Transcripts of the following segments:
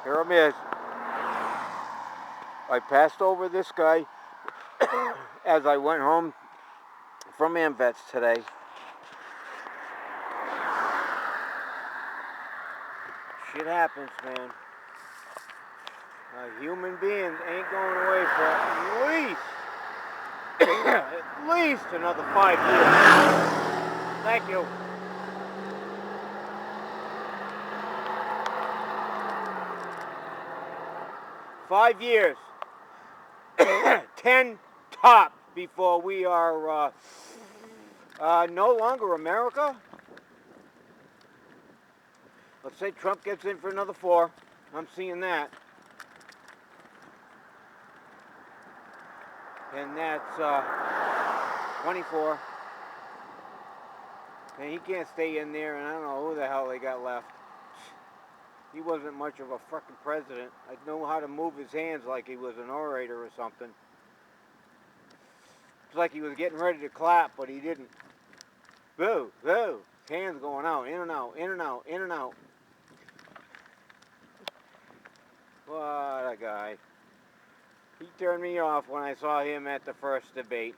Here it is. I passed over this guy as I went home from AMVETS today. Shit happens, man. Human beings ain't going away for at least another 5 years. Thank you. "5 years. 10 top before we are no longer America. Let's say Trump gets in for another 4. I'm seeing that. And that's 24. And he can't stay in there, and I don't know who the hell they got left. He wasn't much of a fucking president. I know how to move his hands like he was an orator or something. It's like he was getting ready to clap, but he didn't. Boo, boo. His hands going out, in and out, in and out, in and out. What a guy. He turned me off when I saw him at the first debate.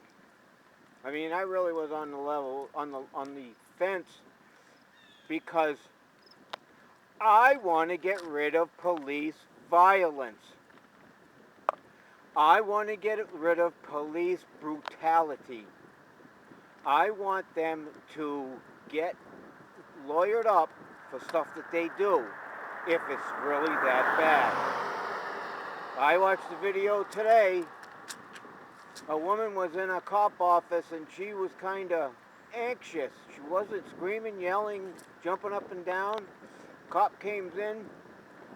I mean, I really was on the level, on the fence, because I want to get rid of police violence. I want to get rid of police brutality. I want them to get lawyered up for stuff that they do, if it's really that bad. I watched the video today. A woman was in a cop office and she was kind of anxious. She wasn't screaming, yelling, jumping up and down. Cop came in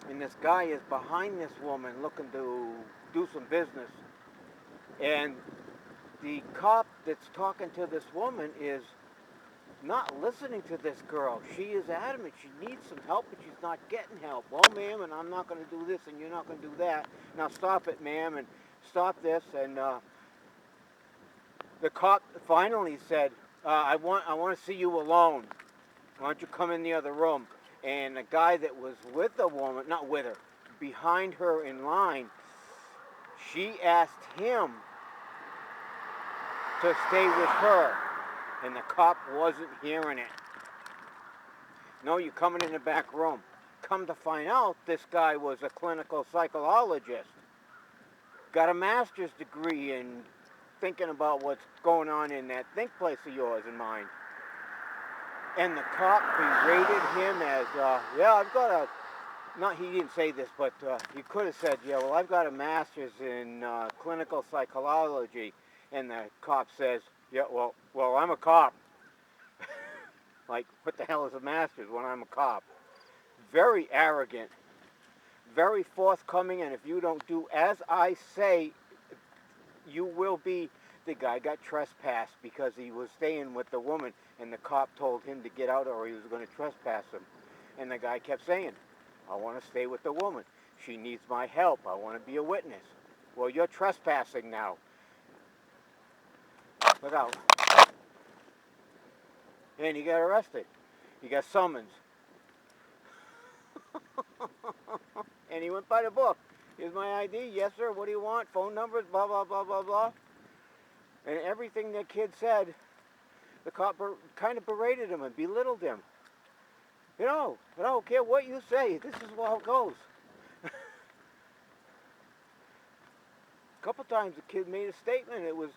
and this guy is behind this woman looking to do some business. And the cop that's talking to this woman is not listening to this girl. She is adamant. She needs some help, but she's not getting help. "Well, ma'am, and I'm not going to do this, and you're not going to do that. Now stop it, ma'am, and stop this." And the cop finally said, I want to see you alone. Why don't you come in the other room?" And the guy that was with the woman, not with her, behind her in line, she asked him to stay with her. And the cop wasn't hearing it. "No, you're coming in the back room." Come to find out, this guy was a clinical psychologist. Got a master's degree in thinking about what's going on in that think place of yours and mine. And the cop berated him as, yeah, I've got a, not, he didn't say this, but he could have said, "Yeah, well, I've got a master's in clinical psychology." And the cop says, "Yeah, well, I'm a cop." Like, what the hell is a master's when I'm a cop? Very arrogant, very forthcoming, and if you don't do as I say, you will be. The guy got trespassed because he was staying with the woman, and the cop told him to get out or he was going to trespass him. And the guy kept saying, "I want to stay with the woman. She needs my help. I want to be a witness." "Well, you're trespassing now." Look out. And he got arrested. He got summons. And he went by the book. "Here's my ID. Yes, sir. What do you want? Phone numbers, blah, blah, blah, blah, blah." And everything that kid said, the cop kind of berated him and belittled him. "You know, I don't care what you say. This is how it goes." A couple times the kid made a statement. It was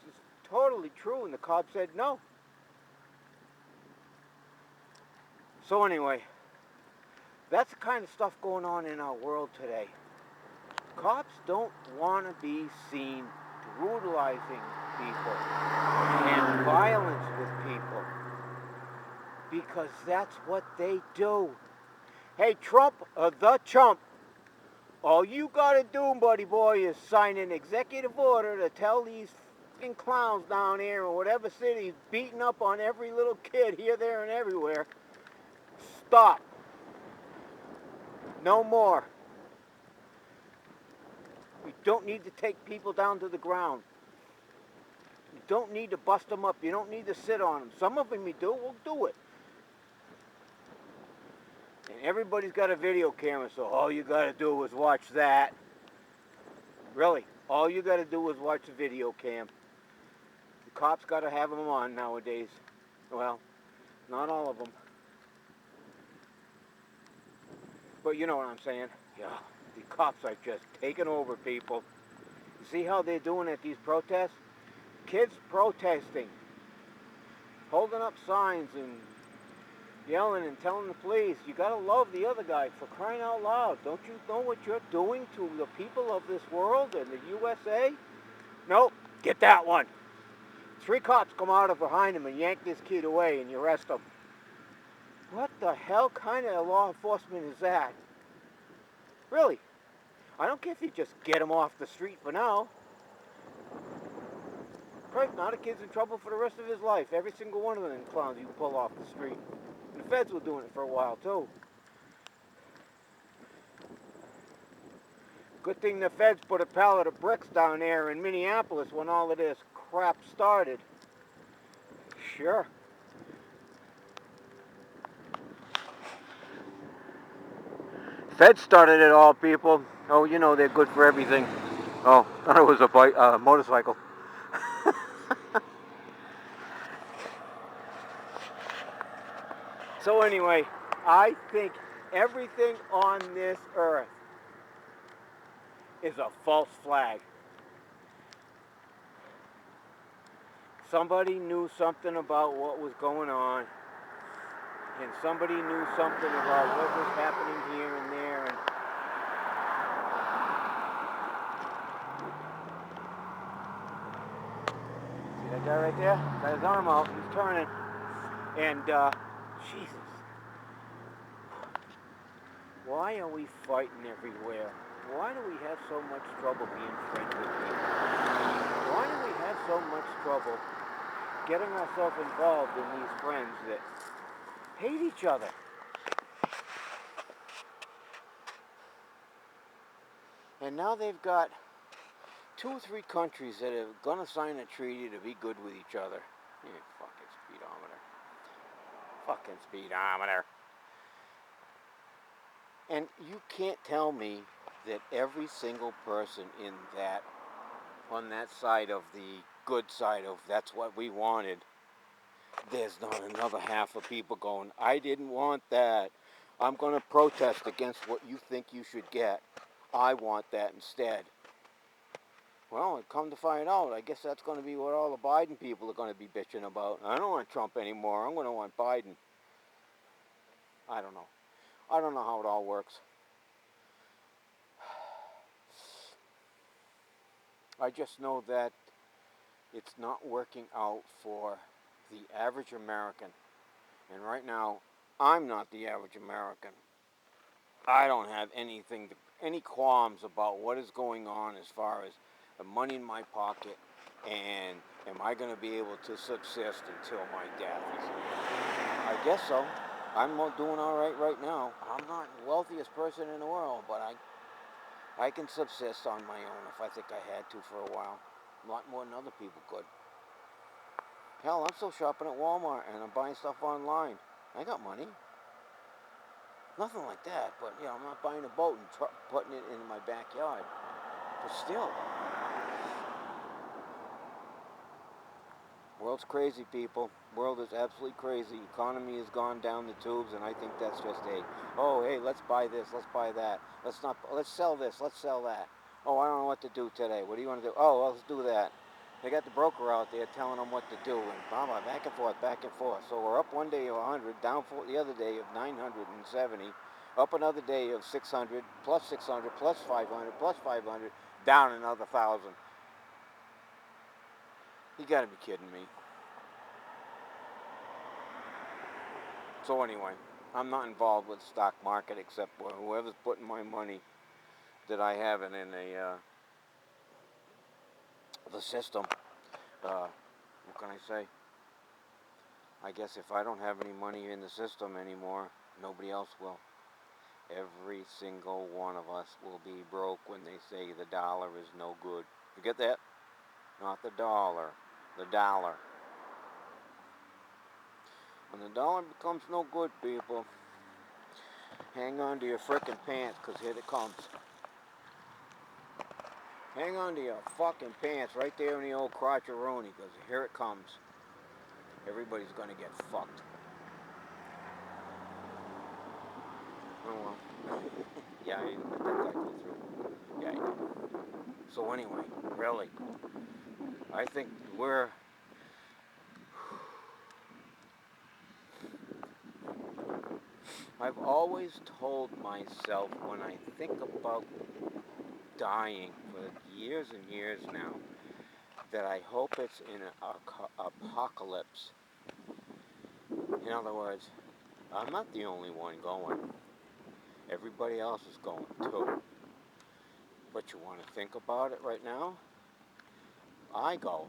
totally true, and the cop said no. So anyway, that's the kind of stuff going on in our world today. Cops don't want to be seen brutalizing people and violence with people, because that's what they do. Hey, Trump, the chump, all you gotta do, buddy boy, is sign an executive order to tell these fucking clowns down here in whatever city beating up on every little kid here, there, and everywhere. Stop. No more. You don't need to take people down to the ground. You don't need to bust them up. You don't need to sit on them. Some of them you do, we'll do it. And everybody's got a video camera, so all you got to do is watch that. Really, all you got to do is watch the video cam. The cops got to have them on nowadays. Well, not all of them. But you know what I'm saying. Yeah, the cops are just taking over people. You see how they're doing at these protests? Kids protesting, holding up signs and yelling and telling the police, you gotta love the other guy, for crying out loud. Don't you know what you're doing to the people of this world and the USA? Nope, get that one. 3 cops come out of behind him and yank this kid away and you arrest him. What the hell kind of law enforcement is that? Really? I don't care if you just get him off the street for now. Right now the kid's in trouble for the rest of his life. Every single one of them clowns you pull off the street. And the feds were doing it for a while too. Good thing the feds put a pallet of bricks down there in Minneapolis when all of this crap started. Sure. Feds started it all, people. Oh, you know they're good for everything. Oh, I thought it was a motorcycle. So anyway, I think everything on this earth is a false flag. Somebody knew something about what was going on, and somebody knew something about what was happening here and there, and see that guy right there? Got his arm out, he's turning, and Jesus, why are we fighting everywhere? Why do we have so much trouble being friends with people? Why do we have so much trouble getting ourselves involved in these friends that hate each other? And now they've got 2 or 3 countries that are going to sign a treaty to be good with each other. Yeah, fucking speedometer. Fucking speedometer. And you can't tell me that every single person in that, on that side of the good side of that's what we wanted, there's not another half of people going, I didn't want that. I'm going to protest against what you think you should get. I want that instead. Well, come to find out, I guess that's going to be what all the Biden people are going to be bitching about. I don't want Trump anymore. I'm going to want Biden. I don't know. I don't know how it all works. I just know that it's not working out for the average American. And right now, I'm not the average American. I don't have any qualms about what is going on as far as the money in my pocket and am I going to be able to subsist until my death? I guess so. I'm doing all right now. I'm not the wealthiest person in the world, but I can subsist on my own if I think I had to for a while. A lot more than other people could. Hell, I'm still shopping at Walmart and I'm buying stuff online. I got money. Nothing like that, but you know, I'm not buying a boat and putting it in my backyard. But still. World's crazy, people. World is absolutely crazy. Economy has gone down the tubes, and I think that's just hey, let's buy this, let's buy that. Let's sell this, let's sell that. Oh, I don't know what to do today. What do you want to do? Oh, well, let's do that. They got the broker out there telling them what to do, and blah, blah, back and forth, back and forth. So we're up one day of 100, down for the other day of 970, up another day of 600, plus 600, plus 500, plus 500, down another 1,000. You gotta be kidding me. So anyway, I'm not involved with the stock market except whoever's putting my money that I have in the system. What can I say? I guess if I don't have any money in the system anymore, nobody else will. Every single one of us will be broke when they say the dollar is no good. You get that? Not the dollar. The dollar. When the dollar becomes no good, people, hang on to your frickin' pants, because here it comes. Hang on to your fucking pants right there in the old crotcheroni, because here it comes. Everybody's gonna get fucked. Oh well. Yeah, I let that guy go through. Yeah, I did. So anyway, really, I think I've always told myself when I think about dying for years and years now, that I hope it's in an apocalypse. In other words, I'm not the only one going. Everybody else is going too. But you want to think about it right now? I go.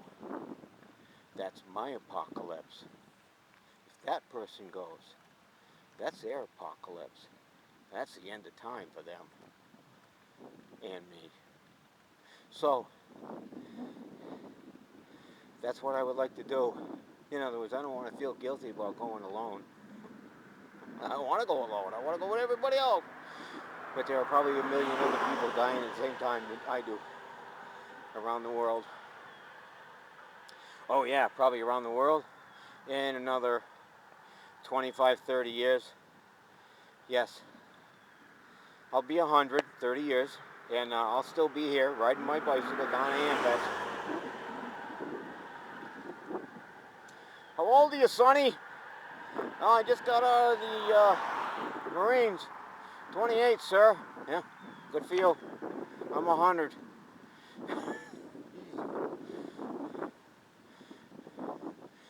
That's my apocalypse. If that person goes, that's their apocalypse. That's the end of time for them. And me. So, that's what I would like to do. In other words, I don't want to feel guilty about going alone. I don't want to go alone. I want to go with everybody else. But there are probably a million other people dying at the same time that I do. Around the world. Oh yeah, probably around the world. In another 25, 30 years. Yes. I'll be 100, 30 years. And I'll still be here riding my bicycle down AMVETS. How old are you, Sonny? Oh, I just got out of the Marines. 28, sir. Yeah, good for you. I'm 100.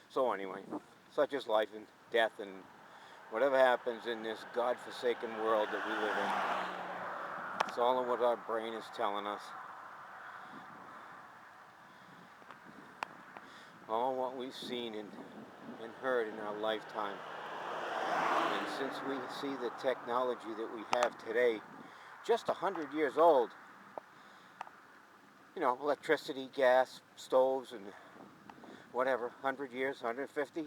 So anyway, such is life and death and whatever happens in this God-forsaken world that we live in. It's all in what our brain is telling us. All what we've seen and heard in our lifetime. And since we see the technology that we have today, just 100 years old, you know, electricity, gas, stoves, and whatever, 100 years, 150.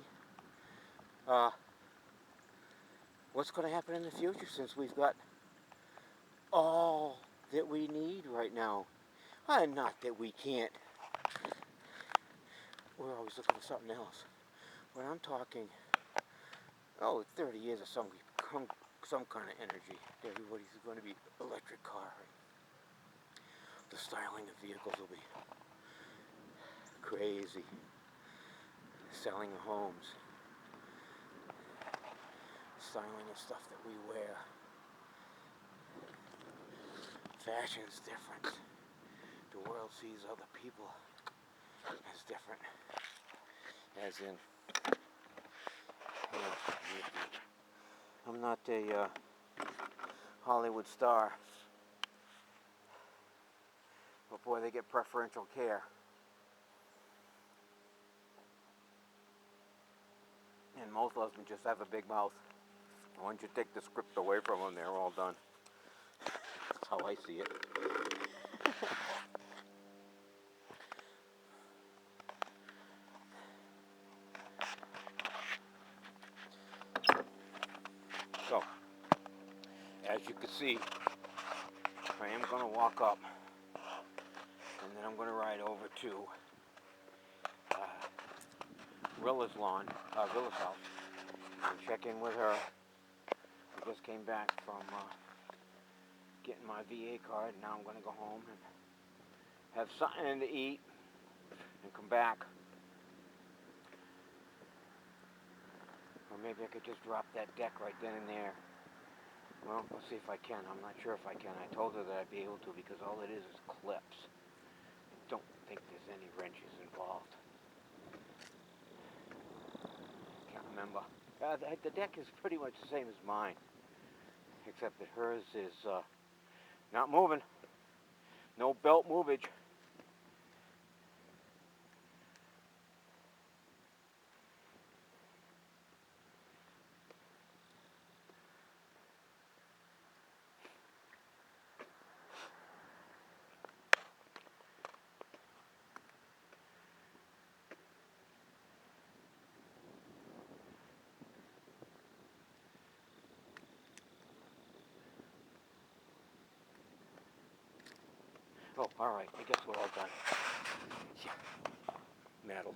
What's going to happen in the future since we've got all that we need right now? Not that we can't. We're always looking for something else. When I'm talking, 30 years of some kind of energy. Everybody's going to be electric car. The styling of vehicles will be crazy. Selling of homes. Styling of stuff that we wear. Fashion's different. The world sees other people as different. As in, I'm not a Hollywood star. But boy, they get preferential care. And most of them just have a big mouth. Once you take the script away from them, they're all done. That's how I see it. So, as you can see, I am going to walk up, and then I'm going to ride over to Rilla's house, and check in with her. I just came back from getting my VA card, and now I'm going to go home and have something to eat and come back. Or maybe I could just drop that deck right then and there. Well, we'll see if I can. I'm not sure if I can. I told her that I'd be able to because all it is clips. I don't think there's any wrenches involved. Can't remember. The deck is pretty much the same as mine, except that hers is not moving. No belt movage. Oh, all right. I guess we're all done. Yeah. Metal.